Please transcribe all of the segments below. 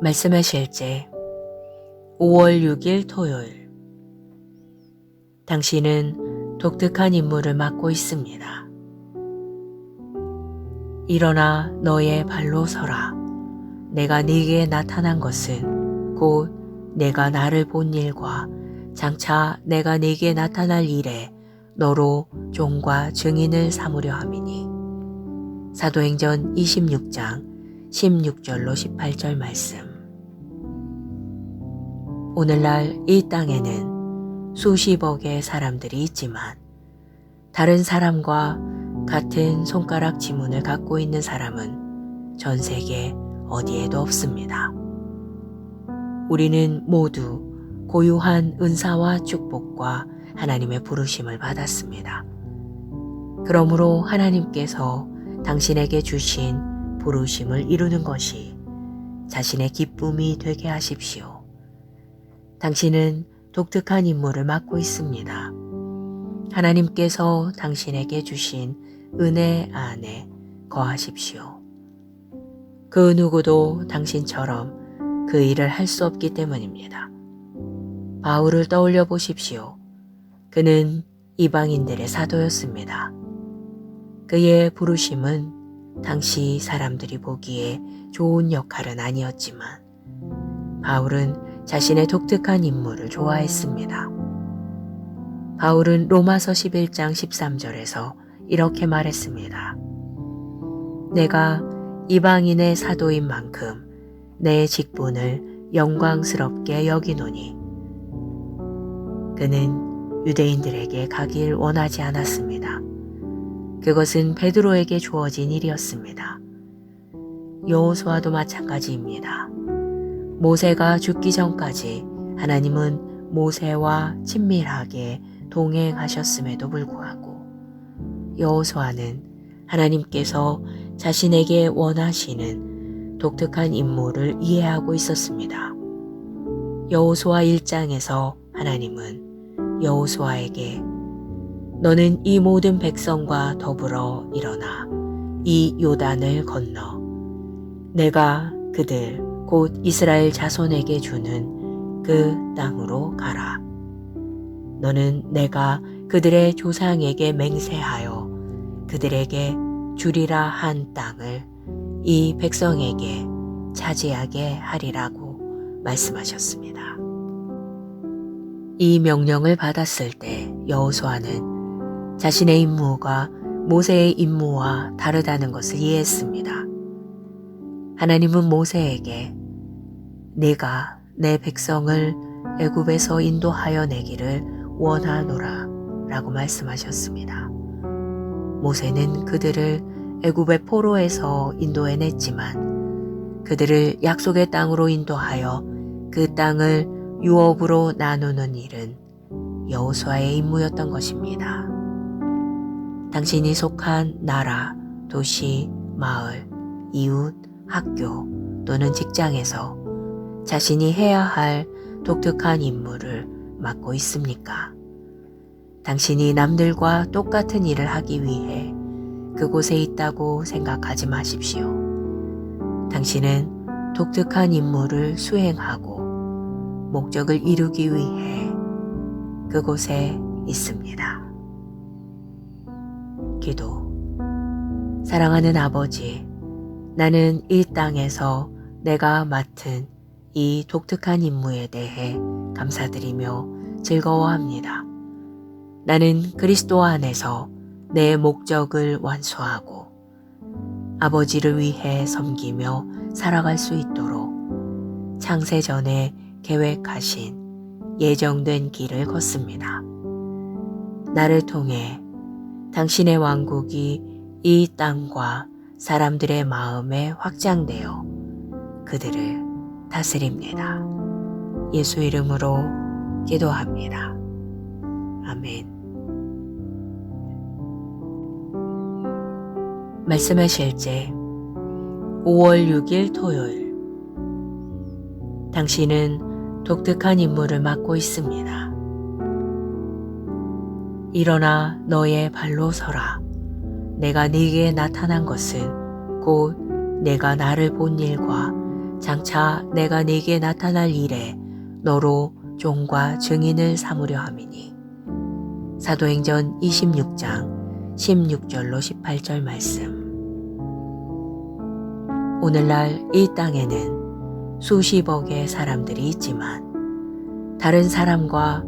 말씀의 실제 5월 6일 토요일. 당신은 독특한 임무를 맡고 있습니다. 일어나 너의 발로 서라. 내가 네게 나타난 것은 곧 내가 나를 본 일과 장차 내가 네게 나타날 일에 너로 종과 증인을 삼으려 함이니. 사도행전 26장 16절로 18절 말씀. 오늘날 이 땅에는 수십억의 사람들이 있지만 다른 사람과 같은 손가락 지문을 갖고 있는 사람은 전 세계 어디에도 없습니다. 우리는 모두 고유한 은사와 축복과 하나님의 부르심을 받았습니다. 그러므로 하나님께서 당신에게 주신 부르심을 이루는 것이 자신의 기쁨이 되게 하십시오. 당신은 독특한 임무를 맡고 있습니다. 하나님께서 당신에게 주신 은혜 안에 거하십시오. 그 누구도 당신처럼 그 일을 할 수 없기 때문입니다. 바울을 떠올려 보십시오. 그는 이방인들의 사도였습니다. 그의 부르심은 당시 사람들이 보기에 좋은 역할은 아니었지만 바울은 자신의 독특한 임무를 좋아했습니다. 바울은 로마서 11장 13절에서 이렇게 말했습니다. 내가 이방인의 사도인 만큼 내 직분을 영광스럽게 여기노니. 그는 유대인들에게 가길 원하지 않았습니다. 그것은 베드로에게 주어진 일이었습니다. 여호수아도 마찬가지입니다. 모세가 죽기 전까지 하나님은 모세와 친밀하게 동행하셨음에도 불구하고 여호수아는 하나님께서 자신에게 원하시는 독특한 임무를 이해하고 있었습니다. 여호수아 1장에서 하나님은 여호수아에게 너는 이 모든 백성과 더불어 일어나 이 요단을 건너 내가 그들 곧 이스라엘 자손에게 주는 그 땅으로 가라. 너는 내가 그들의 조상에게 맹세하여 그들에게 주리라 한 땅을 이 백성에게 차지하게 하리라고 말씀하셨습니다. 이 명령을 받았을 때 여호수아는 자신의 임무가 모세의 임무와 다르다는 것을 이해했습니다. 하나님은 모세에게 네가 내 백성을 애굽에서 인도하여 내기를 원하노라 라고 말씀하셨습니다. 모세는 그들을 애굽의 포로에서 인도해냈지만 그들을 약속의 땅으로 인도하여 그 땅을 유업으로 나누는 일은 여호수아의 임무였던 것입니다. 당신이 속한 나라, 도시, 마을, 이웃, 학교 또는 직장에서 자신이 해야 할 독특한 임무를 맡고 있습니까? 당신이 남들과 똑같은 일을 하기 위해 그곳에 있다고 생각하지 마십시오. 당신은 독특한 임무를 수행하고 목적을 이루기 위해 그곳에 있습니다. 기도. 사랑하는 아버지, 나는 이 땅에서 내가 맡은 이 독특한 임무에 대해 감사드리며 즐거워합니다. 나는 그리스도 안에서 내 목적을 완수하고 아버지를 위해 섬기며 살아갈 수 있도록 창세 전에 계획하신 예정된 길을 걷습니다. 나를 통해 당신의 왕국이 이 땅과 사람들의 마음에 확장되어 그들을 다스립니다. 예수 이름으로 기도합니다. 아멘. 말씀의 실제 5월 6일 토요일. 당신은 독특한 임무를 맡고 있습니다. 일어나 너의 발로 서라. 내가 네게 나타난 것은 곧 내가 나를 본 일과 장차 내가 네게 나타날 일에 너로 종과 증인을 삼으려 함이니. 사도행전 26장 16절로 18절 말씀. 오늘날 이 땅에는 수십억의 사람들이 있지만 다른 사람과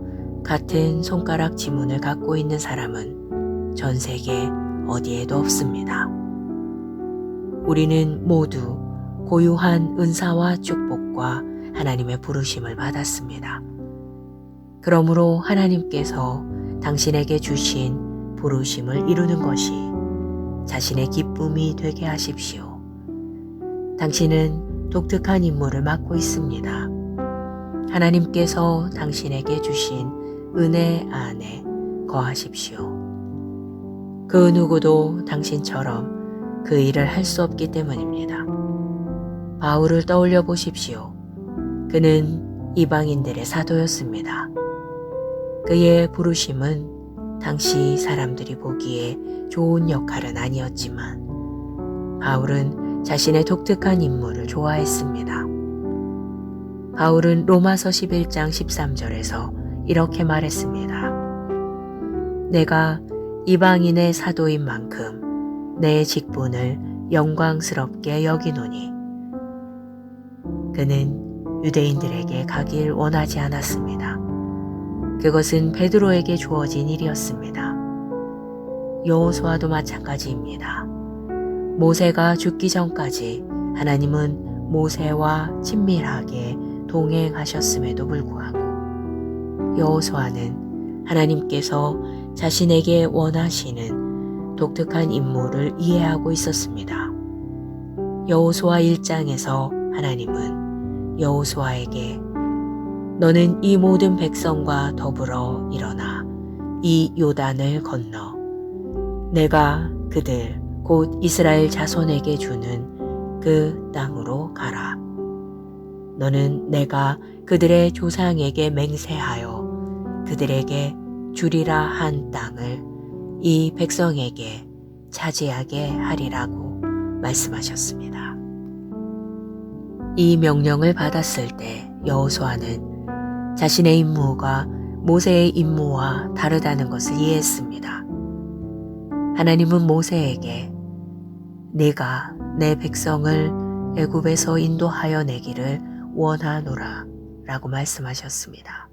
같은 손가락 지문을 갖고 있는 사람은 전 세계 어디에도 없습니다. 우리는 모두 고유한 은사와 축복과 하나님의 부르심을 받았습니다. 그러므로 하나님께서 당신에게 주신 부르심을 이루는 것이 자신의 기쁨이 되게 하십시오. 당신은 독특한 임무를 맡고 있습니다. 하나님께서 당신에게 주신 은혜 안에 거하십시오. 그 누구도 당신처럼 그 일을 할 수 없기 때문입니다. 바울을 떠올려 보십시오. 그는 이방인들의 사도였습니다. 그의 부르심은 당시 사람들이 보기에 좋은 역할은 아니었지만 바울은 자신의 독특한 임무를 좋아했습니다. 바울은 로마서 11장 13절에서 이렇게 말했습니다. 내가 이방인의 사도인 만큼 내 직분을 영광스럽게 여기노니. 그는 유대인들에게 가길 원하지 않았습니다. 그것은 베드로에게 주어진 일이었습니다. 여호수아도 마찬가지입니다. 모세가 죽기 전까지 하나님은 모세와 친밀하게 동행하셨음에도 불구하고 여호수아는 하나님께서 자신에게 원하시는 독특한 임무를 이해하고 있었습니다. 여호수아 1장에서 하나님은 여호수아에게 너는 이 모든 백성과 더불어 일어나 이 요단을 건너 내가 그들 곧 이스라엘 자손에게 주는 그 땅으로 가라. 너는 내가 그들의 조상에게 맹세하여 그들에게 주리라 한 땅을 이 백성에게 차지하게 하리라고 말씀하셨습니다. 이 명령을 받았을 때 여호수아는 자신의 임무가 모세의 임무와 다르다는 것을 이해했습니다. 하나님은 모세에게 네가 내 백성을 애굽에서 인도하여 내기를 원하노라 라고 말씀하셨습니다.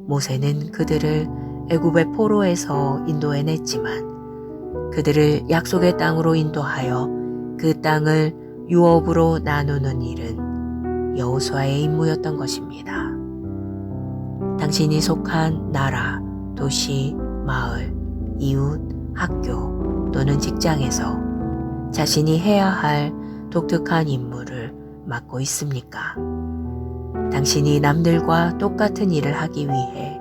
모세는 그들을 애굽의 포로에서 인도해냈지만 그들을 약속의 땅으로 인도하여 그 땅을 유업으로 나누는 일은 여호수아의 임무였던 것입니다. 당신이 속한 나라, 도시, 마을, 이웃, 학교 또는 직장에서 자신이 해야 할 독특한 임무를 맡고 있습니까? 당신이 남들과 똑같은 일을 하기 위해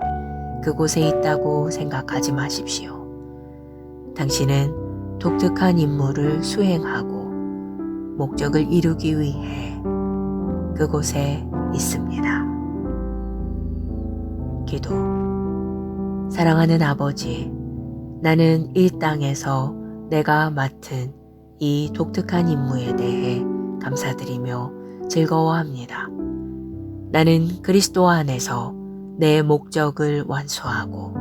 그곳에 있다고 생각하지 마십시오. 당신은 독특한 임무를 수행하고 목적을 이루기 위해 그곳에 있습니다. 기도. 사랑하는 아버지, 나는 이 땅에서 내가 맡은 이 독특한 임무에 대해 감사드리며 즐거워합니다. 나는 그리스도 안에서 내 목적을 완수하고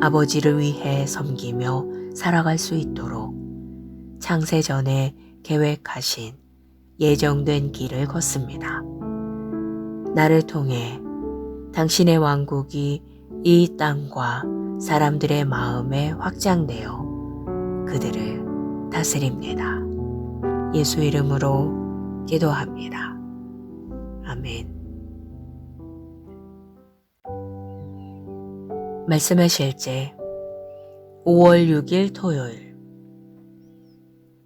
아버지를 위해 섬기며 살아갈 수 있도록 창세전에 계획하신 예정된 길을 걷습니다. 나를 통해 당신의 왕국이 이 땅과 사람들의 마음에 확장되어 그들을 다스립니다. 예수 이름으로 기도합니다. 아멘. 말씀의 실제 5월 6일 토요일.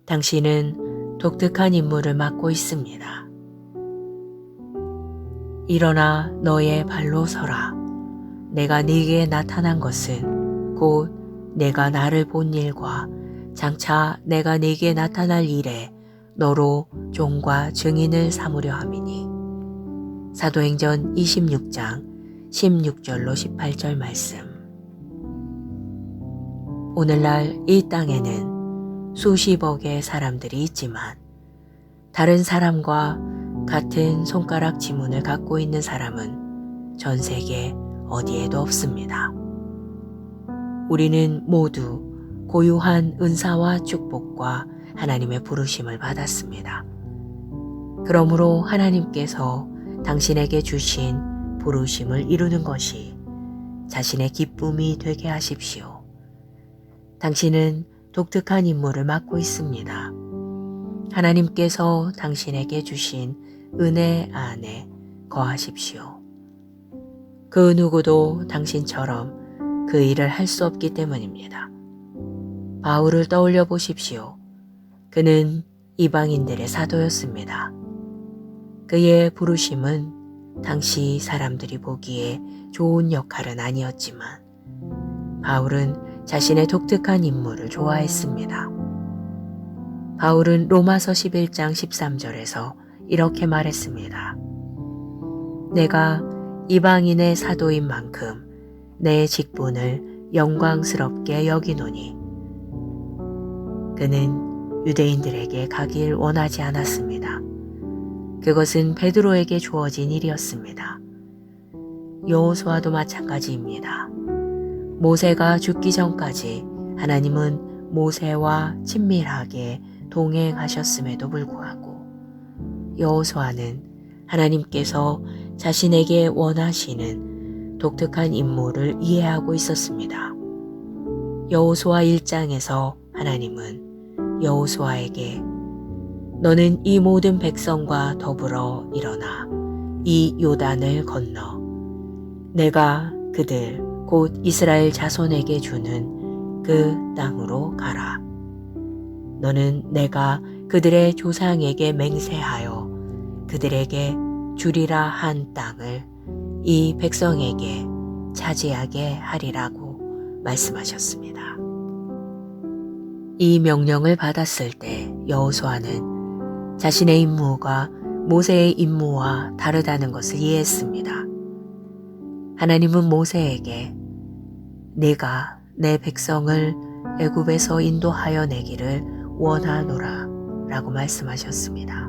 당신은 독특한 임무를 맡고 있습니다. 일어나 너의 발로 서라. 내가 네게 나타난 것은 곧 내가 나를 본 일과 장차 내가 네게 나타날 일에 너로 종과 증인을 삼으려 함이니. 사도행전 26장 16절로 18절 말씀. 오늘날 이 땅에는 수십억의 사람들이 있지만 다른 사람과 같은 손가락 지문을 갖고 있는 사람은 전 세계 어디에도 없습니다. 우리는 모두 고유한 은사와 축복과 하나님의 부르심을 받았습니다. 그러므로 하나님께서 당신에게 주신 부르심을 이루는 것이 자신의 기쁨이 되게 하십시오. 당신은 독특한 임무를 맡고 있습니다. 하나님께서 당신에게 주신 은혜 안에 거하십시오. 그 누구도 당신처럼 그 일을 할 수 없기 때문입니다. 바울을 떠올려 보십시오. 그는 이방인들의 사도였습니다. 그의 부르심은 당시 사람들이 보기에 좋은 역할은 아니었지만 바울은 자신의 독특한 인물을 좋아했습니다. 바울은 로마서 11장 13절에서 이렇게 말했습니다. 내가 이방인의 사도인 만큼 내 직분을 영광스럽게 여기노니 그는 유대인들에게 가길 원하지 않았습니다. 그것은 베드로에게 주어진 일이었습니다. 여호수아도 마찬가지입니다. 모세가 죽기 전까지 하나님은 모세와 친밀하게 동행하셨음에도 불구하고 여호수아는 하나님께서 자신에게 원하시는 독특한 임무를 이해하고 있었습니다. 여호수아 1장에서 하나님은 여호수아에게 너는 이 모든 백성과 더불어 일어나 이 요단을 건너 내가 그들 곧 이스라엘 자손에게 주는 그 땅으로 가라. 너는 내가 그들의 조상에게 맹세하여 그들에게 주리라 한 땅을 이 백성에게 차지하게 하리라고 말씀하셨습니다. 이 명령을 받았을 때 여호수아는 자신의 임무가 모세의 임무와 다르다는 것을 이해했습니다. 하나님은 모세에게 네가 내 백성을 애굽에서 인도하여 내기를 원하노라 라고 말씀하셨습니다.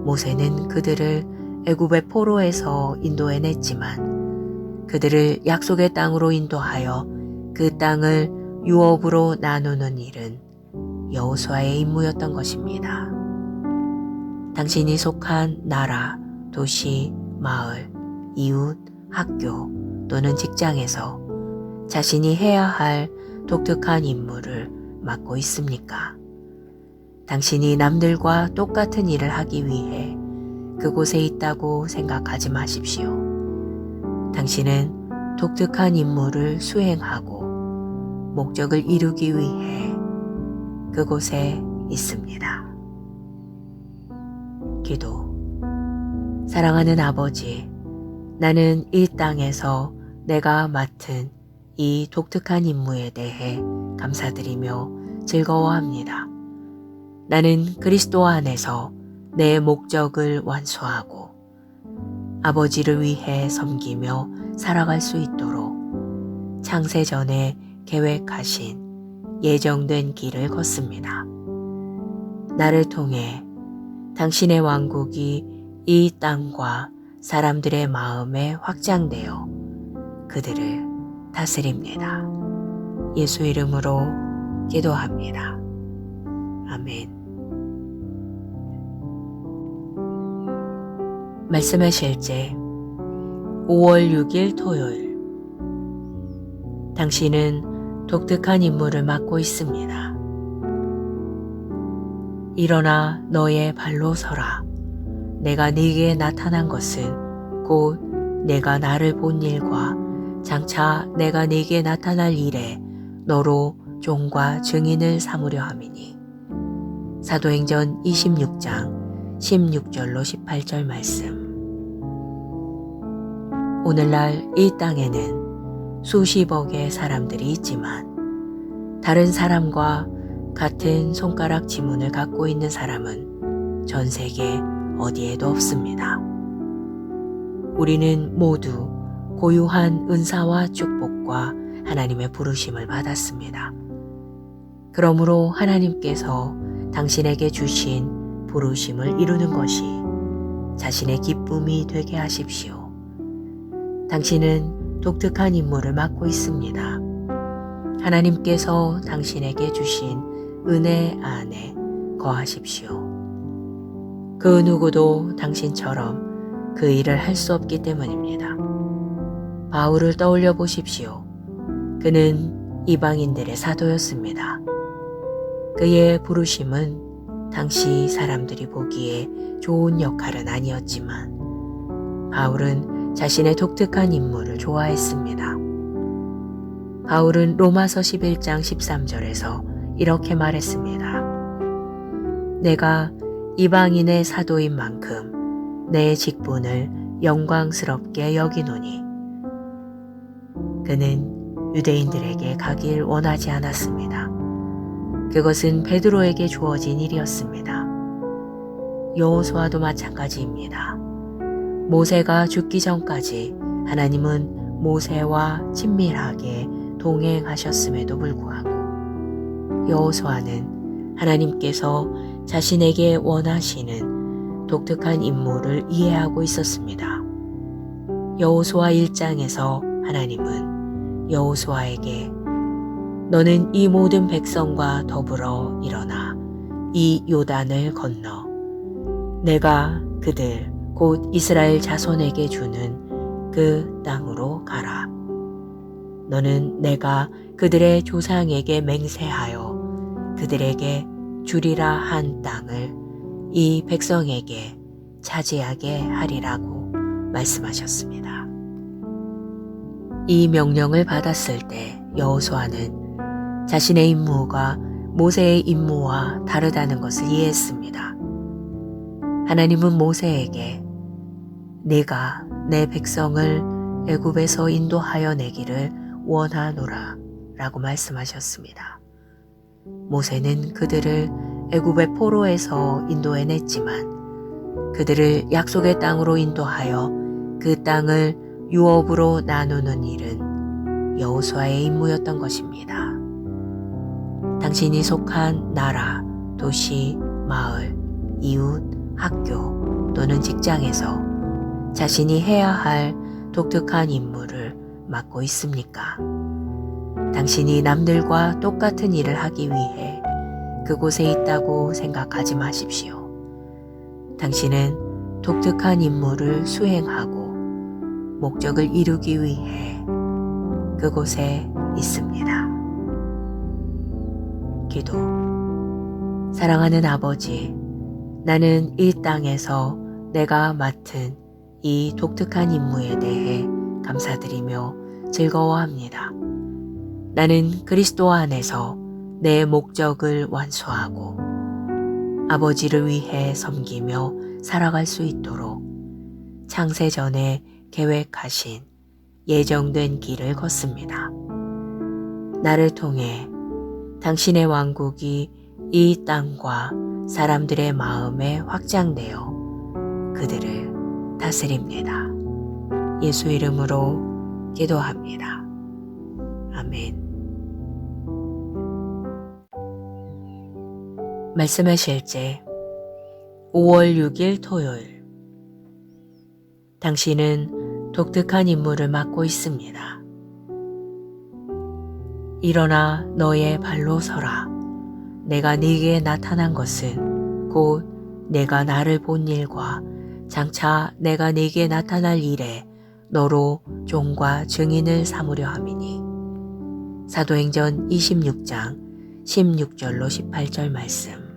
모세는 그들을 애굽의 포로에서 인도해냈지만 그들을 약속의 땅으로 인도하여 그 땅을 유업으로 나누는 일은 여호수아의 임무였던 것입니다. 당신이 속한 나라, 도시, 마을, 이웃, 학교 또는 직장에서 자신이 해야 할 독특한 임무를 맡고 있습니까? 당신이 남들과 똑같은 일을 하기 위해 그곳에 있다고 생각하지 마십시오. 당신은 독특한 임무를 수행하고 목적을 이루기 위해 그곳에 있습니다. 기도. 사랑하는 아버지, 나는 이 땅에서 내가 맡은 이 독특한 임무에 대해 감사드리며 즐거워합니다. 나는 그리스도 안에서 내 목적을 완수하고 아버지를 위해 섬기며 살아갈 수 있도록 창세 전에 계획하신 예정된 길을 걷습니다. 나를 통해 당신의 왕국이 이 땅과 사람들의 마음에 확장되어 그들을 다스립니다. 예수 이름으로 기도합니다. 아멘. 말씀의 실제 5월 6일 토요일. 당신은 독특한 임무를 맡고 있습니다. 일어나 너의 발로 서라. 내가 네게 나타난 것은 곧 내가 나를 본 일과 장차 내가 네게 나타날 일에 너로 종과 증인을 삼으려 함이니. 사도행전 26장 16절로 18절 말씀. 오늘날 이 땅에는 수십억의 사람들이 있지만 다른 사람과 같은 손가락 지문을 갖고 있는 사람은 전 세계 어디에도 없습니다. 우리는 모두 고유한 은사와 축복과 하나님의 부르심을 받았습니다. 그러므로 하나님께서 당신에게 주신 부르심을 이루는 것이 자신의 기쁨이 되게 하십시오. 당신은 독특한 임무를 맡고 있습니다. 하나님께서 당신에게 주신 은혜 안에 거하십시오. 그 누구도 당신처럼 그 일을 할 수 없기 때문입니다. 바울을 떠올려 보십시오. 그는 이방인들의 사도였습니다. 그의 부르심은 당시 사람들이 보기에 좋은 역할은 아니었지만 바울은 자신의 독특한 임무를 좋아했습니다. 바울은 로마서 11장 13절에서 이렇게 말했습니다. 내가 이방인의 사도인 만큼 내 직분을 영광스럽게 여기노니. 그는 유대인들에게 가길 원하지 않았습니다. 그것은 베드로에게 주어진 일이었습니다. 여호수아도 마찬가지입니다. 모세가 죽기 전까지 하나님은 모세와 친밀하게 동행하셨음에도 불구하고 여호수아는 하나님께서 자신에게 원하시는 독특한 임무를 이해하고 있었습니다. 여호수아 1장에서 하나님은 여호수아에게 너는 이 모든 백성과 더불어 일어나 이 요단을 건너 내가 그들 곧 이스라엘 자손에게 주는 그 땅으로 가라. 너는 내가 그들의 조상에게 맹세하여 그들에게 주리라 한 땅을 이 백성에게 차지하게 하리라고 말씀하셨습니다. 이 명령을 받았을 때 여호수아는 자신의 임무가 모세의 임무와 다르다는 것을 이해했습니다. 하나님은 모세에게 네가 내 백성을 애굽에서 인도하여 내기를 원하노라 라고 말씀하셨습니다. 모세는 그들을 애굽의 포로에서 인도해냈지만 그들을 약속의 땅으로 인도하여 그 땅을 유업으로 나누는 일은 여호수아의 임무였던 것입니다. 당신이 속한 나라, 도시, 마을, 이웃, 학교 또는 직장에서 자신이 해야 할 독특한 임무를 맡고 있습니까? 당신이 남들과 똑같은 일을 하기 위해 그곳에 있다고 생각하지 마십시오. 당신은 독특한 임무를 수행하고 목적을 이루기 위해 그곳에 있습니다. 기도. 사랑하는 아버지, 나는 이 땅에서 내가 맡은 이 독특한 임무에 대해 감사드리며 즐거워합니다. 나는 그리스도 안에서 내 목적을 완수하고 아버지를 위해 섬기며 살아갈 수 있도록 창세 전에 계획하신 예정된 길을 걷습니다. 나를 통해 당신의 왕국이 이 땅과 사람들의 마음에 확장되어 그들을 다스립니다. 예수 이름으로 기도합니다. 아멘. 말씀의 실제 5월 6일 토요일. 당신은 독특한 임무를 맡고 있습니다. 일어나 너의 발로 서라. 내가 네게 나타난 것은 곧 내가 나를 본 일과 장차 내가 네게 나타날 일에 너로 종과 증인을 삼으려 함이니. 사도행전 26장 16절로 18절 말씀.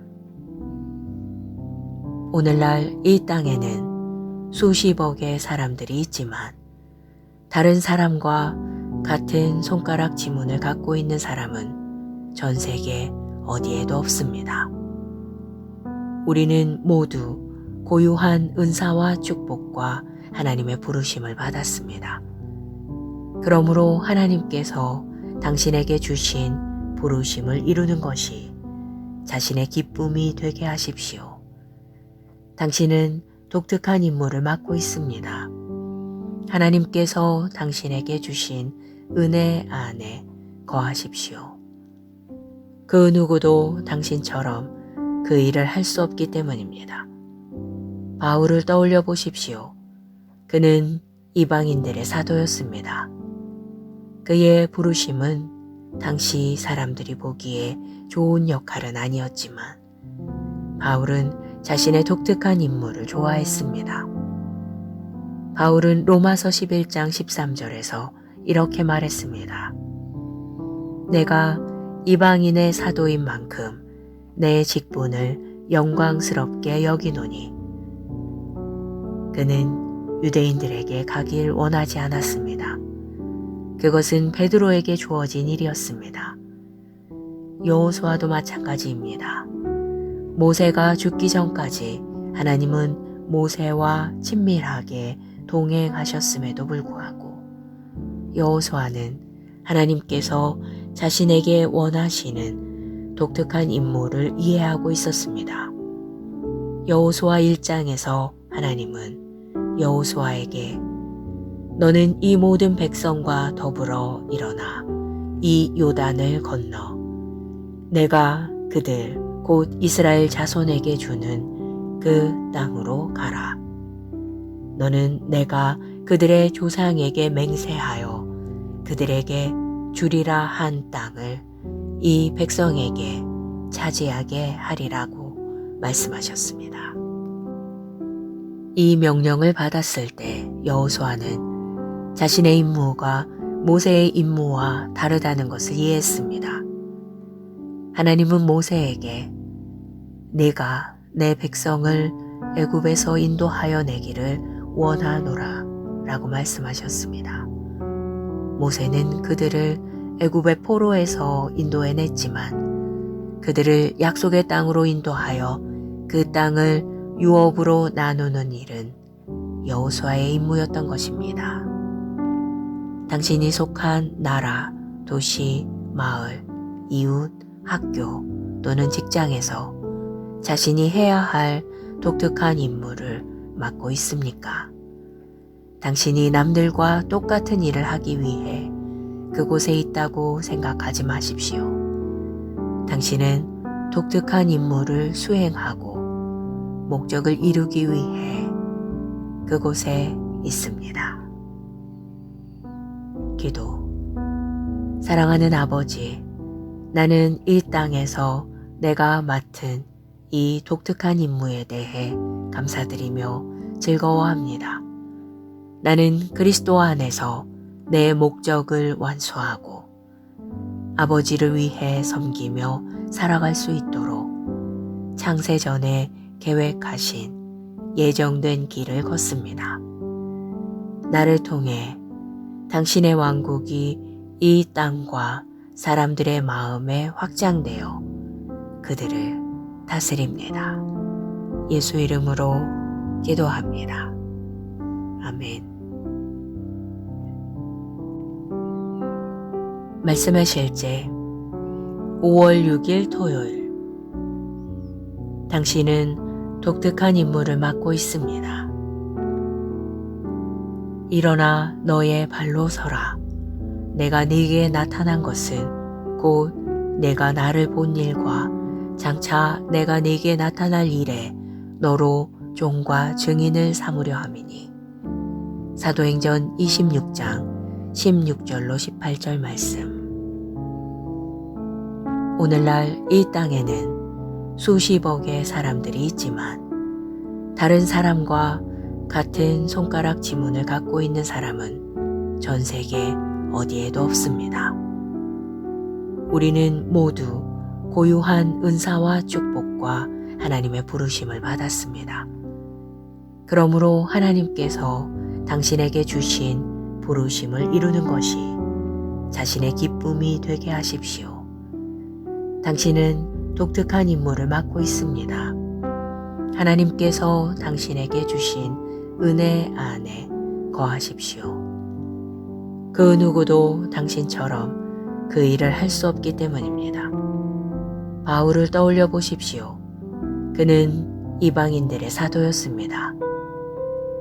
오늘날 이 땅에는 수십억의 사람들이 있지만 다른 사람과 같은 손가락 지문을 갖고 있는 사람은 전 세계 어디에도 없습니다. 우리는 모두 고유한 은사와 축복과 하나님의 부르심을 받았습니다. 그러므로 하나님께서 당신에게 주신 부르심을 이루는 것이 자신의 기쁨이 되게 하십시오. 당신은 독특한 임무를 맡고 있습니다. 하나님께서 당신에게 주신 은혜 안에 거하십시오. 그 누구도 당신처럼 그 일을 할 수 없기 때문입니다. 바울을 떠올려 보십시오. 그는 이방인들의 사도였습니다. 그의 부르심은 당시 사람들이 보기에 좋은 역할은 아니었지만 바울은 자신의 독특한 인물을 좋아했습니다. 바울은 로마서 11장 13절에서 이렇게 말했습니다. 내가 이방인의 사도인 만큼 내 직분을 영광스럽게 여기노니. 그는 유대인들에게 가길 원하지 않았습니다. 그것은 베드로에게 주어진 일이었습니다. 여호수아도 마찬가지입니다. 모세가 죽기 전까지 하나님은 모세와 친밀하게 동행하셨음에도 불구하고 여호수아는 하나님께서 자신에게 원하시는 독특한 임무를 이해하고 있었습니다. 여호수아 1장에서 하나님은 여호수아에게 너는 이 모든 백성과 더불어 일어나 이 요단을 건너 내가 그들 곧 이스라엘 자손에게 주는 그 땅으로 가라. 너는 내가 그들의 조상에게 맹세하여 그들에게 주리라 한 땅을 이 백성에게 차지하게 하리라고 말씀하셨습니다. 이 명령을 받았을 때 여호수아는 자신의 임무가 모세의 임무와 다르다는 것을 이해했습니다. 하나님은 모세에게 네가 내 백성을 애굽에서 인도하여 내기를 원하노라 라고 말씀하셨습니다. 모세는 그들을 애굽의 포로에서 인도해냈지만 그들을 약속의 땅으로 인도하여 그 땅을 유업으로 나누는 일은 여호수아의 임무였던 것입니다. 당신이 속한 나라, 도시, 마을, 이웃, 학교 또는 직장에서 자신이 해야 할 독특한 임무를 맡고 있습니까? 당신이 남들과 똑같은 일을 하기 위해 그곳에 있다고 생각하지 마십시오. 당신은 독특한 임무를 수행하고 목적을 이루기 위해 그곳에 있습니다. 기도. 사랑하는 아버지, 나는 이 땅에서 내가 맡은 이 독특한 임무에 대해 감사드리며 즐거워합니다. 나는 그리스도 안에서 내 목적을 완수하고 아버지를 위해 섬기며 살아갈 수 있도록 창세전에 계획하신 예정된 길을 걷습니다. 나를 통해 당신의 왕국이 이 땅과 사람들의 마음에 확장되어 그들을 다스립니다. 예수 이름으로 기도합니다. 아멘. 말씀의 실제 5월 6일 토요일. 당신은 독특한 임무를 맡고 있습니다. 일어나 너의 발로 서라. 내가 네게 나타난 것은 곧 내가 나를 본 일과 장차 내가 네게 나타날 일에 너로 종과 증인을 삼으려 함이니. 사도행전 26장 16절로 18절 말씀. 오늘날 이 땅에는 수십억의 사람들이 있지만 다른 사람과 같은 손가락 지문을 갖고 있는 사람은 전 세계 어디에도 없습니다. 우리는 모두 고유한 은사와 축복과 하나님의 부르심을 받았습니다. 그러므로 하나님께서 당신에게 주신 부르심을 이루는 것이 자신의 기쁨이 되게 하십시오. 당신은 독특한 임무를 맡고 있습니다. 하나님께서 당신에게 주신 은혜 안에 거하십시오. 그 누구도 당신처럼 그 일을 할 수 없기 때문입니다. 바울을 떠올려 보십시오. 그는 이방인들의 사도였습니다.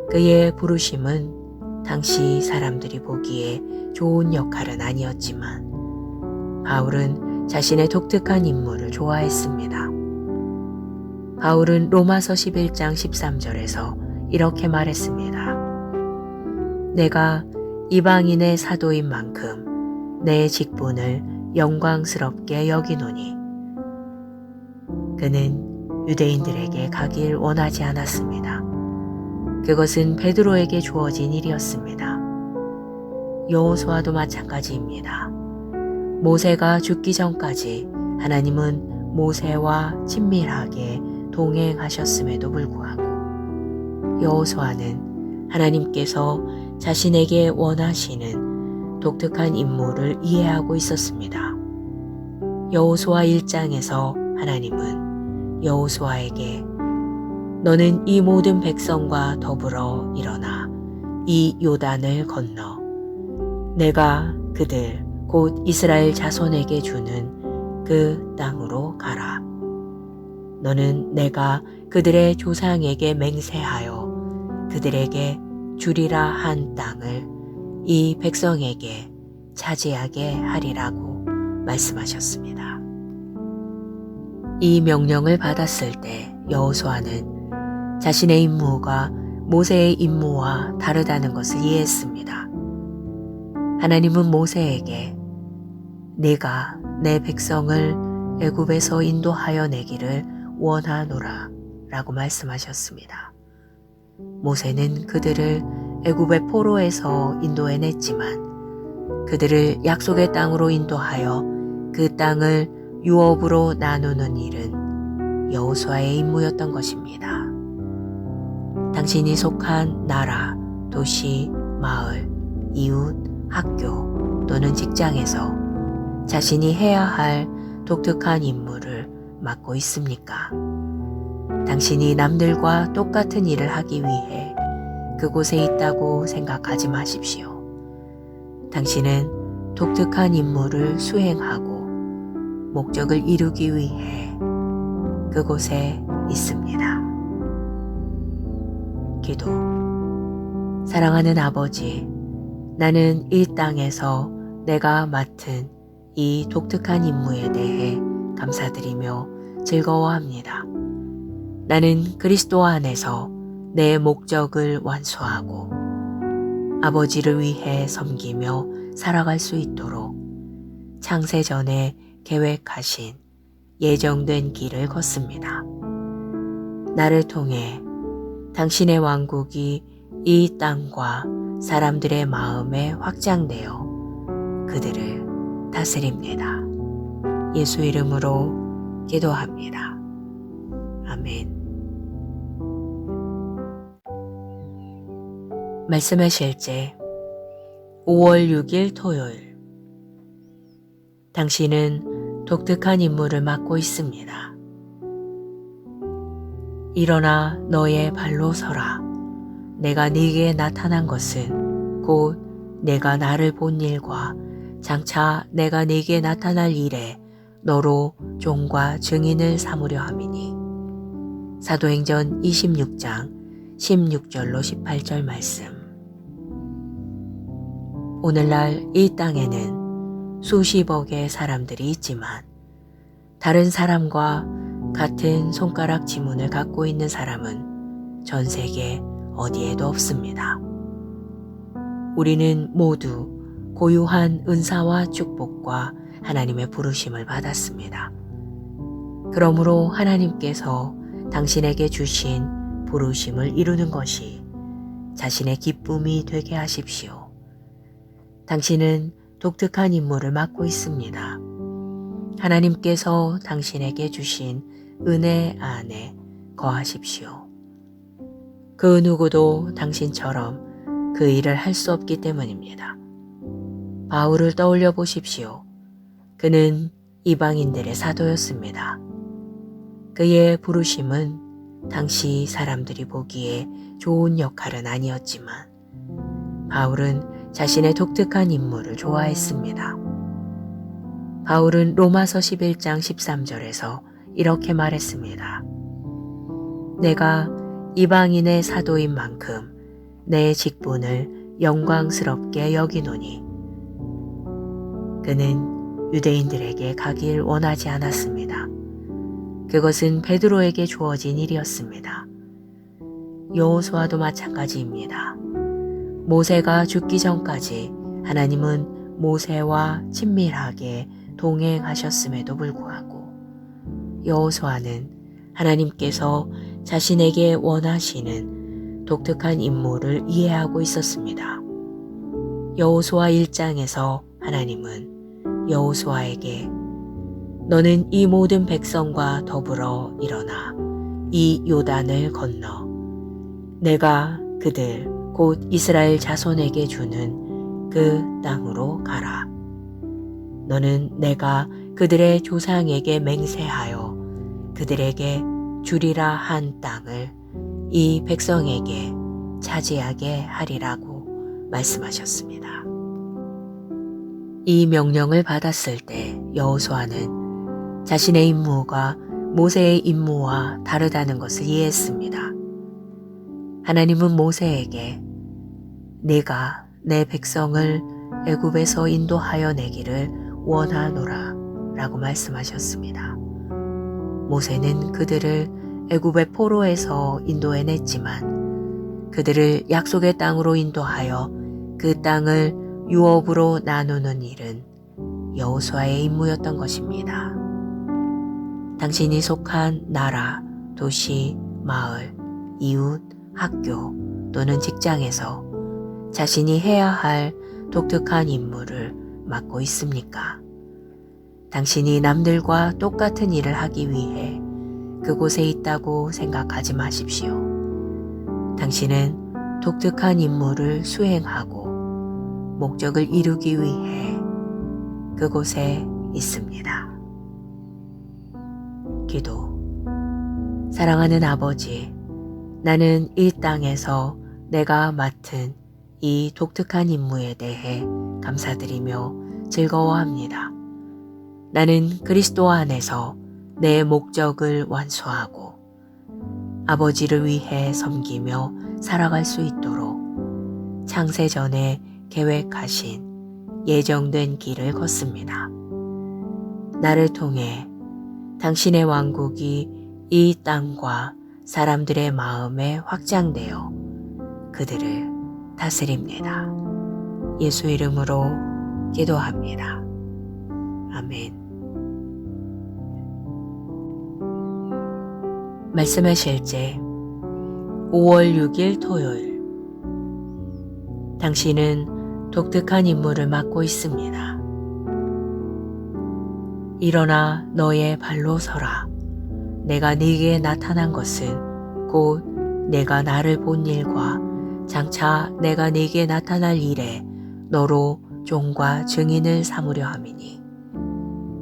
그의 부르심은 당시 사람들이 보기에 좋은 역할은 아니었지만 바울은 자신의 독특한 임무를 좋아했습니다. 바울은 로마서 11장 13절에서 이렇게 말했습니다. 내가 이방인의 사도인 만큼 내 직분을 영광스럽게 여기노니. 그는 유대인들에게 가길 원하지 않았습니다. 그것은 베드로에게 주어진 일이었습니다. 여호수아도 마찬가지입니다. 모세가 죽기 전까지 하나님은 모세와 친밀하게 동행하셨음에도 불구하고 여호수아는 하나님께서 자신에게 원하시는 독특한 임무를 이해하고 있었습니다. 여호수아 1장에서 하나님은 여호수아에게 너는 이 모든 백성과 더불어 일어나 이 요단을 건너 내가 그들 곧 이스라엘 자손에게 주는 그 땅으로 가라. 너는 내가 그들의 조상에게 맹세하여 그들에게 주리라 한 땅을 이 백성에게 차지하게 하리라고 말씀하셨습니다. 이 명령을 받았을 때 여호수아는 자신의 임무가 모세의 임무와 다르다는 것을 이해했습니다. 하나님은 모세에게 네가 내 백성을 애굽에서 인도하여 내기를 원하노라 라고 말씀하셨습니다. 모세는 그들을 애굽의 포로에서 인도해냈지만 그들을 약속의 땅으로 인도하여 그 땅을 유업으로 나누는 일은 여호수아의 임무였던 것입니다. 당신이 속한 나라, 도시, 마을, 이웃, 학교 또는 직장에서 자신이 해야 할 독특한 임무를 맡고 있습니까? 당신이 남들과 똑같은 일을 하기 위해 그곳에 있다고 생각하지 마십시오. 당신은 독특한 임무를 수행하고 목적을 이루기 위해 그곳에 있습니다. 기도. 사랑하는 아버지, 나는 이 땅에서 내가 맡은 이 독특한 임무에 대해 감사드리며 즐거워합니다. 나는 그리스도 안에서 내 목적을 완수하고 아버지를 위해 섬기며 살아갈 수 있도록 창세 전에 계획하신 예정된 길을 걷습니다. 나를 통해 당신의 왕국이 이 땅과 사람들의 마음에 확장되어 그들을 다스립니다. 예수 이름으로 기도합니다. 아멘. 말씀의 실제 5월 6일 토요일. 당신은 독특한 임무를 맡고 있습니다. 일어나 너의 발로 서라. 내가 네게 나타난 것은 곧 내가 나를 본 일과 장차 내가 네게 나타날 일에 너로 종과 증인을 삼으려 함이니. 사도행전 26장 16절로 18절 말씀. 오늘날 이 땅에는 수십억의 사람들이 있지만 다른 사람과 같은 손가락 지문을 갖고 있는 사람은 전 세계 어디에도 없습니다. 우리는 모두 고유한 은사와 축복과 하나님의 부르심을 받았습니다. 그러므로 하나님께서 당신에게 주신 부르심을 이루는 것이 자신의 기쁨이 되게 하십시오. 당신은 독특한 임무를 맡고 있습니다. 하나님께서 당신에게 주신 은혜 안에 거하십시오. 그 누구도 당신처럼 그 일을 할 수 없기 때문입니다. 바울을 떠올려 보십시오. 그는 이방인들의 사도였습니다. 그의 부르심은 당시 사람들이 보기에 좋은 역할은 아니었지만 바울은 자신의 독특한 임무를 좋아했습니다. 바울은 로마서 11장 13절에서 이렇게 말했습니다. 내가 이방인의 사도인 만큼 내 직분을 영광스럽게 여기노니. 그는 유대인들에게 가길 원하지 않았습니다. 그것은 베드로에게 주어진 일이었습니다. 여호수아도 마찬가지입니다. 모세가 죽기 전까지 하나님은 모세와 친밀하게 동행하셨음에도 불구하고 여호수아는 하나님께서 자신에게 원하시는 독특한 임무를 이해하고 있었습니다. 여호수아 1장에서 하나님은 여호수아에게 너는 이 모든 백성과 더불어 일어나 이 요단을 건너 내가 그들 곧 이스라엘 자손에게 주는 그 땅으로 가라. 너는 내가 그들의 조상에게 맹세하여 그들에게 주리라 한 땅을 이 백성에게 차지하게 하리라고 말씀하셨습니다. 이 명령을 받았을 때 여호수아는 자신의 임무가 모세의 임무와 다르다는 것을 이해했습니다. 하나님은 모세에게 네가 내 백성을 애굽에서 인도하여 내기를 원하노라 라고 말씀하셨습니다. 모세는 그들을 애굽의 포로에서 인도해냈지만 그들을 약속의 땅으로 인도하여 그 땅을 유업으로 나누는 일은 여호수아의 임무였던 것입니다. 당신이 속한 나라, 도시, 마을, 이웃, 학교 또는 직장에서 자신이 해야 할 독특한 임무를 맡고 있습니까? 당신이 남들과 똑같은 일을 하기 위해 그곳에 있다고 생각하지 마십시오. 당신은 독특한 임무를 수행하고 목적을 이루기 위해 그곳에 있습니다. 기도. 사랑하는 아버지, 나는 이 땅에서 내가 맡은 이 독특한 임무에 대해 감사드리며 즐거워합니다. 나는 그리스도 안에서 내 목적을 완수하고 아버지를 위해 섬기며 살아갈 수 있도록 창세전에 계획하신 예정된 길을 걷습니다. 나를 통해 당신의 왕국이 이 땅과 사람들의 마음에 확장되어 그들을 다스립니다. 예수 이름으로 기도합니다. 아멘. 말씀의 실제 5월 6일 토요일. 당신은 독특한 임무를 맡고 있습니다. 일어나 너의 발로 서라. 내가 네게 나타난 것은 곧 내가 나를 본 일과 장차 내가 네게 나타날 일에 너로 종과 증인을 삼으려 함이니.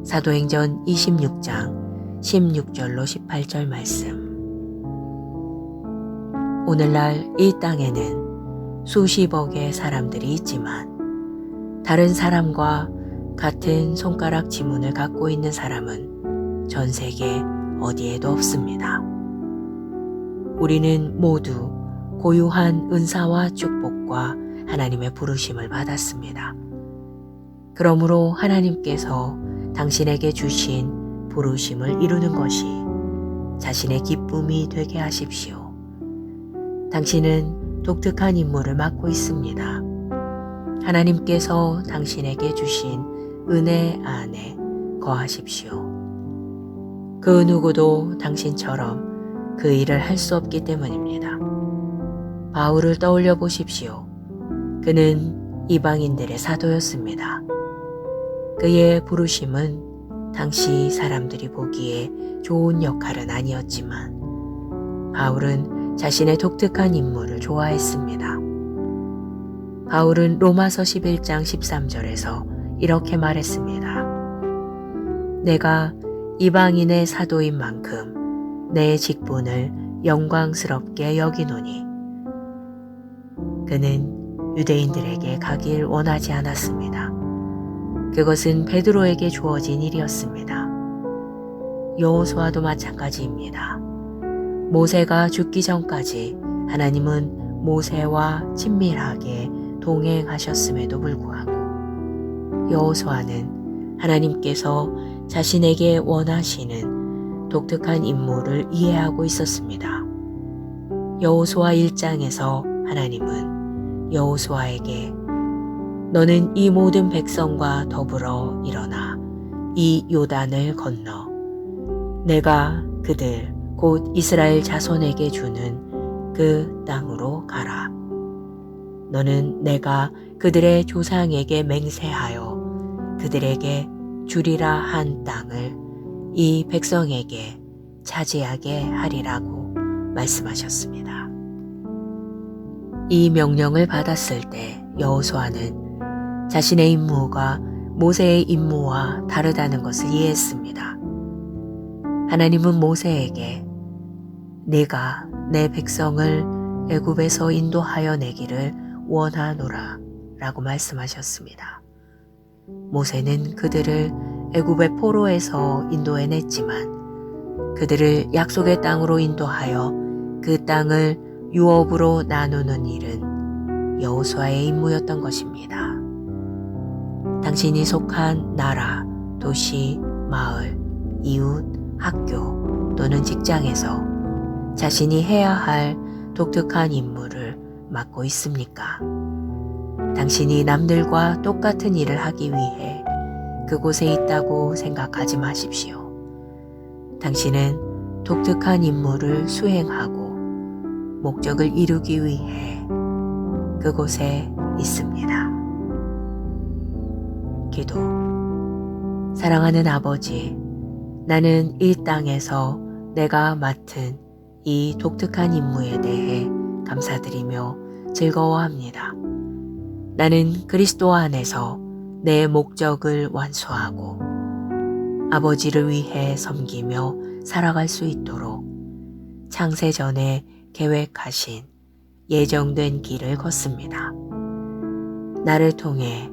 사도행전 26장 16절로 18절 말씀. 오늘날 이 땅에는 수십억의 사람들이 있지만 다른 사람과 같은 손가락 지문을 갖고 있는 사람은 전 세계 어디에도 없습니다. 우리는 모두 고유한 은사와 축복과 하나님의 부르심을 받았습니다. 그러므로 하나님께서 당신에게 주신 부르심을 이루는 것이 자신의 기쁨이 되게 하십시오. 당신은 독특한 임무를 맡고 있습니다. 하나님께서 당신에게 주신 은혜 안에 거하십시오. 그 누구도 당신처럼 그 일을 할 수 없기 때문입니다. 바울을 떠올려 보십시오. 그는 이방인들의 사도였습니다. 그의 부르심은 당시 사람들이 보기에 좋은 역할은 아니었지만 바울은 자신의 독특한 임무를 좋아했습니다. 바울은 로마서 11장 13절에서 이렇게 말했습니다. 내가 이방인의 사도인 만큼 내 직분을 영광스럽게 여기노니. 그는 유대인들에게 가길 원하지 않았습니다. 그것은 베드로에게 주어진 일이었습니다. 여호수아도 마찬가지입니다. 모세가 죽기 전까지 하나님은 모세와 친밀하게 동행하셨음에도 불구하고 여호수아는 하나님께서 자신에게 원하시는 독특한 인물을 이해하고 있었습니다. 여호수아 1장에서 하나님은 여호수아에게 너는 이 모든 백성과 더불어 일어나 이 요단을 건너 내가 그들 곧 이스라엘 자손에게 주는 그 땅으로 가라. 너는 내가 그들의 조상에게 맹세하여 그들에게 주리라 한 땅을 이 백성에게 차지하게 하리라고 말씀하셨습니다. 이 명령을 받았을 때 여호수아는 자신의 임무가 모세의 임무와 다르다는 것을 이해했습니다. 하나님은 모세에게 네가 내 백성을 애굽에서 인도하여 내기를 원하노라 라고 말씀하셨습니다. 모세는 그들을 애굽의 포로에서 인도해냈지만 그들을 약속의 땅으로 인도하여 그 땅을 유업으로 나누는 일은 여호수아의 임무였던 것입니다. 당신이 속한 나라, 도시, 마을, 이웃, 학교 또는 직장에서 자신이 해야 할 독특한 임무를 맡고 있습니까? 당신이 남들과 똑같은 일을 하기 위해 그곳에 있다고 생각하지 마십시오. 당신은 독특한 임무를 수행하고 목적을 이루기 위해 그곳에 있습니다. 기도. 사랑하는 아버지, 나는 이 땅에서 내가 맡은 이 독특한 임무에 대해 감사드리며 즐거워합니다. 나는 그리스도 안에서 내 목적을 완수하고 아버지를 위해 섬기며 살아갈 수 있도록 창세전에 계획하신 예정된 길을 걷습니다. 나를 통해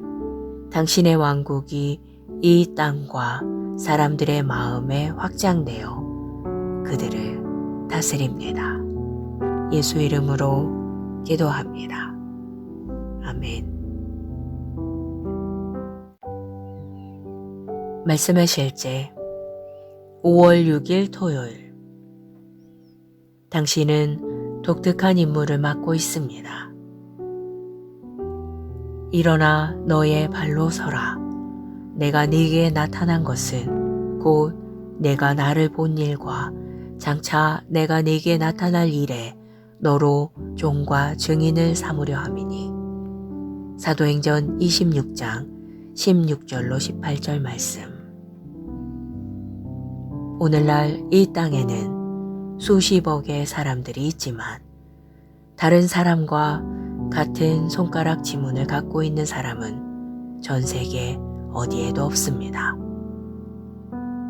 당신의 왕국이 이 땅과 사람들의 마음에 확장되어 그들을 다스립니다. 예수 이름으로 기도합니다. 아멘. 말씀의 실제 5월 6일 토요일. 당신은 독특한 임무를 맡고 있습니다. 일어나 너의 발로 서라. 내가 네게 나타난 것은 곧 내가 나를 본 일과 장차 내가 네게 나타날 일에 너로 종과 증인을 삼으려 함이니. 사도행전 26장 16절로 18절 말씀. 오늘날 이 땅에는 수십억의 사람들이 있지만 다른 사람과 같은 손가락 지문을 갖고 있는 사람은 전 세계 어디에도 없습니다.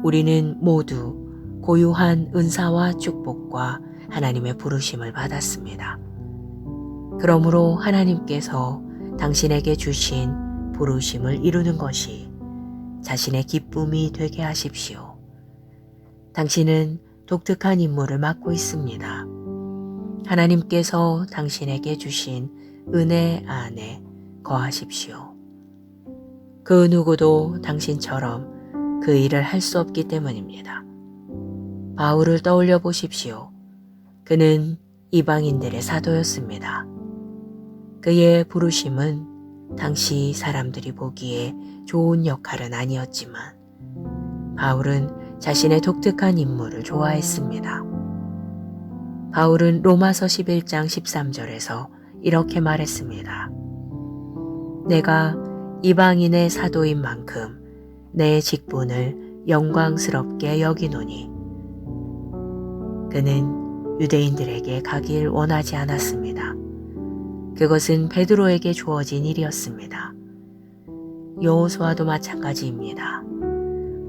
우리는 모두 고유한 은사와 축복과 하나님의 부르심을 받았습니다. 그러므로 하나님께서 당신에게 주신 부르심을 이루는 것이 자신의 기쁨이 되게 하십시오. 당신은 독특한 임무를 맡고 있습니다. 하나님께서 당신에게 주신 은혜 안에 거하십시오. 그 누구도 당신처럼 그 일을 할 수 없기 때문입니다. 바울을 떠올려 보십시오. 그는 이방인들의 사도였습니다. 그의 부르심은 당시 사람들이 보기에 좋은 역할은 아니었지만 바울은 자신의 독특한 임무를 좋아했습니다. 바울은 로마서 11장 13절에서 이렇게 말했습니다. 내가 이방인의 사도인 만큼 내 직분을 영광스럽게 여기노니. 그는 유대인들에게 가길 원하지 않았습니다. 그것은 베드로에게 주어진 일이었습니다. 여호수아도 마찬가지입니다.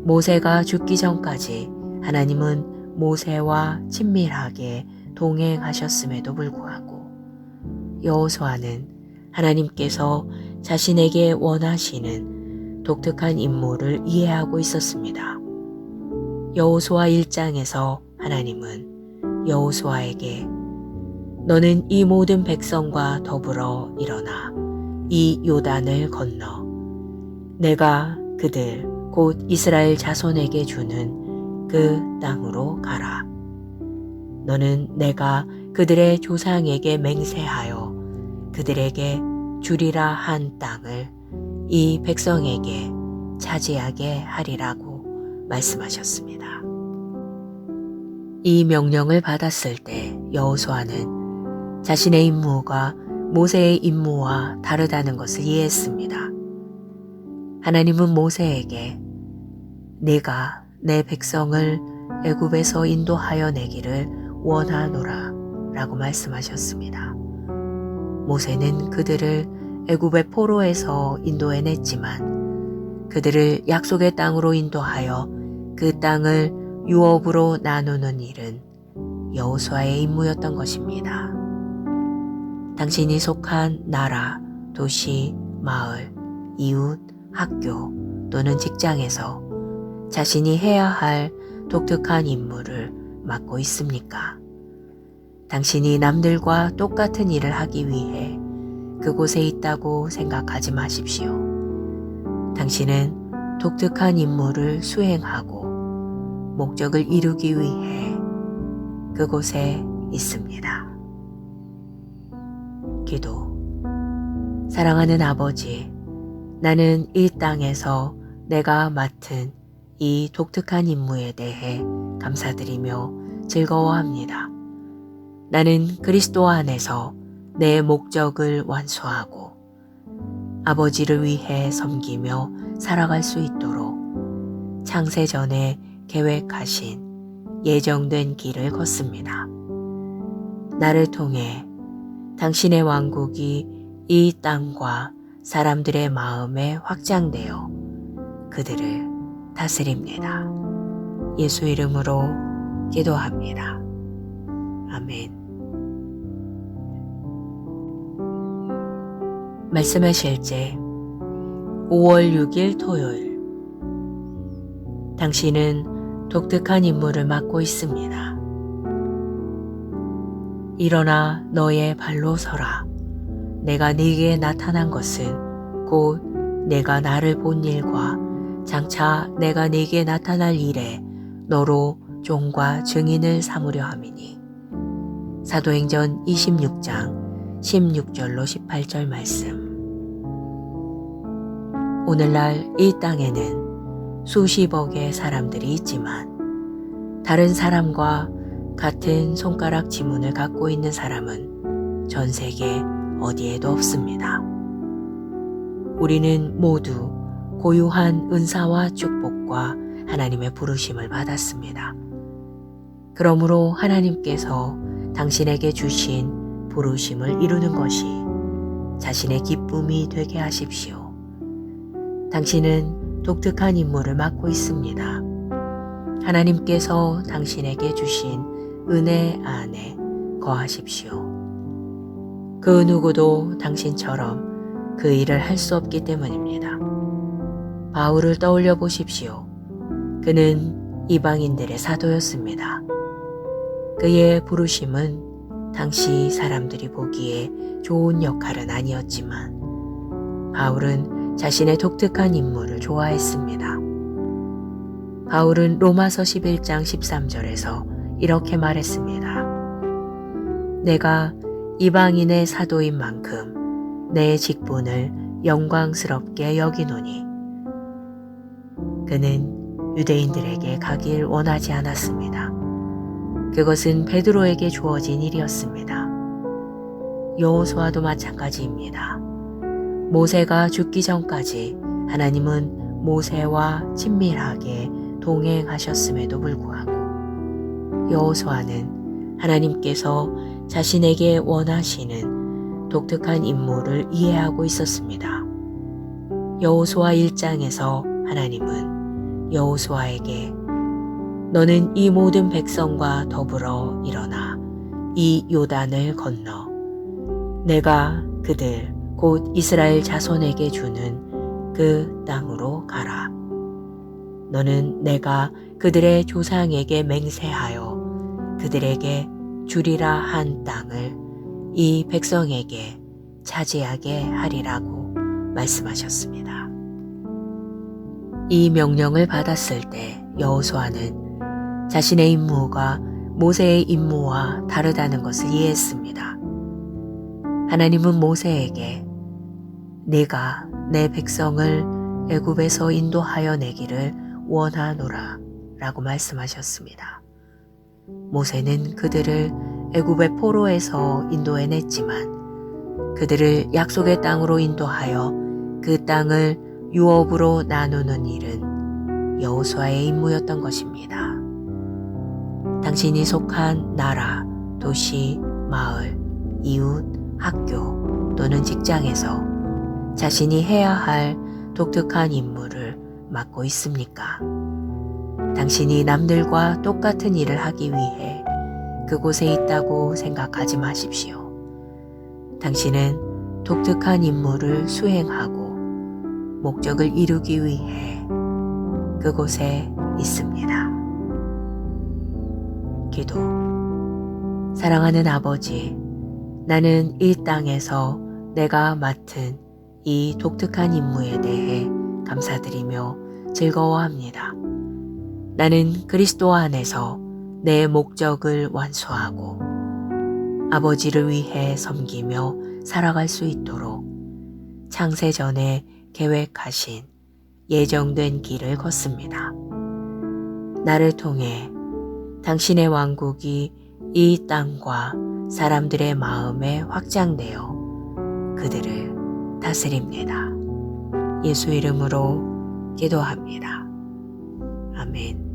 모세가 죽기 전까지 하나님은 모세와 친밀하게 동행하셨음에도 불구하고 여호수아는 하나님께서 자신에게 원하시는 독특한 임무를 이해하고 있었습니다. 여호수아 1장에서 하나님은 여호수아에게 너는 이 모든 백성과 더불어 일어나 이 요단을 건너 내가 그들 곧 이스라엘 자손에게 주는 그 땅으로 가라. 너는 내가 그들의 조상에게 맹세하여 그들에게 주리라 한 땅을 이 백성에게 차지하게 하리라고 말씀하셨습니다. 이 명령을 받았을 때 여호수아는 자신의 임무가 모세의 임무와 다르다는 것을 이해했습니다. 하나님은 모세에게 네가 내 백성을 애굽에서 인도하여 내기를 원하노라 라고 말씀하셨습니다. 모세는 그들을 애굽의 포로에서 인도해냈지만 그들을 약속의 땅으로 인도하여 그 땅을 유업으로 나누는 일은 여호수아의 임무였던 것입니다. 당신이 속한 나라, 도시, 마을, 이웃, 학교 또는 직장에서 자신이 해야 할 독특한 임무를 맡고 있습니까? 당신이 남들과 똑같은 일을 하기 위해 그곳에 있다고 생각하지 마십시오. 당신은 독특한 임무를 수행하고 목적을 이루기 위해 그곳에 있습니다. 기도. 사랑하는 아버지, 나는 이 땅에서 내가 맡은 이 독특한 임무에 대해 감사드리며 즐거워합니다. 나는 그리스도 안에서 내 목적을 완수하고 아버지를 위해 섬기며 살아갈 수 있도록 창세전에 계획하신 예정된 길을 걷습니다. 나를 통해 당신의 왕국이 이 땅과 사람들의 마음에 확장되어 그들을 다스립니다. 예수 이름으로 기도합니다. 아멘. 말씀의 실제 5월 6일 토요일. 당신은 독특한 임무를 맡고 있습니다. 일어나 너의 발로 서라. 내가 네게 나타난 것은 곧 내가 나를 본 일과 장차 내가 네게 나타날 일에 너로 종과 증인을 삼으려 함이니. 사도행전 26장 16절로 18절 말씀. 오늘날 이 땅에는 수십억의 사람들이 있지만 다른 사람과 같은 손가락 지문을 갖고 있는 사람은 전 세계 어디에도 없습니다. 우리는 모두 고유한 은사와 축복과 하나님의 부르심을 받았습니다. 그러므로 하나님께서 당신에게 주신 부르심을 이루는 것이 자신의 기쁨이 되게 하십시오. 당신은 독특한 임무를 맡고 있습니다. 하나님께서 당신에게 주신 은혜 안에 거하십시오. 그 누구도 당신처럼 그 일을 할 수 없기 때문입니다. 바울을 떠올려 보십시오. 그는 이방인들의 사도였습니다. 그의 부르심은 당시 사람들이 보기에 좋은 역할은 아니었지만 바울은 자신의 독특한 임무를 좋아했습니다. 바울은 로마서 11장 13절에서 이렇게 말했습니다. 내가 이방인의 사도인 만큼 내 직분을 영광스럽게 여기노니. 그는 유대인들에게 가길 원하지 않았습니다. 그것은 베드로에게 주어진 일이었습니다. 여호수아도 마찬가지입니다. 모세가 죽기 전까지 하나님은 모세와 친밀하게 동행하셨음에도 불구하고 여호수아는 하나님께서 자신에게 원하시는 독특한 임무를 이해하고 있었습니다. 여호수아 1장에서 하나님은 여호수아에게 너는 이 모든 백성과 더불어 일어나 이 요단을 건너 내가 그들 곧 이스라엘 자손에게 주는 그 땅으로 가라. 너는 내가 그들의 조상에게 맹세하여 그들에게 주리라 한 땅을 이 백성에게 차지하게 하리라고 말씀하셨습니다. 이 명령을 받았을 때 여호수아는 자신의 임무가 모세의 임무와 다르다는 것을 이해했습니다. 하나님은 모세에게 네가 내 백성을 애굽에서 인도하여 내기를 원하노라 라고 말씀하셨습니다. 모세는 그들을 애굽의 포로에서 인도해냈지만 그들을 약속의 땅으로 인도하여 그 땅을 유업으로 나누는 일은 여호수아의 임무였던 것입니다. 당신이 속한 나라, 도시, 마을, 이웃, 학교 또는 직장에서 자신이 해야 할 독특한 임무를 맡고 있습니까? 당신이 남들과 똑같은 일을 하기 위해 그곳에 있다고 생각하지 마십시오. 당신은 독특한 임무를 수행하고 목적을 이루기 위해 그곳에 있습니다. 기도. 사랑하는 아버지, 나는 이 땅에서 내가 맡은 이 독특한 임무에 대해 감사드리며 즐거워합니다. 나는 그리스도 안에서 내 목적을 완수하고 아버지를 위해 섬기며 살아갈 수 있도록 창세 전에 계획하신 예정된 길을 걷습니다. 나를 통해 당신의 왕국이 이 땅과 사람들의 마음에 확장되어 그들을 다스립니다. 예수 이름으로 기도합니다. 아멘.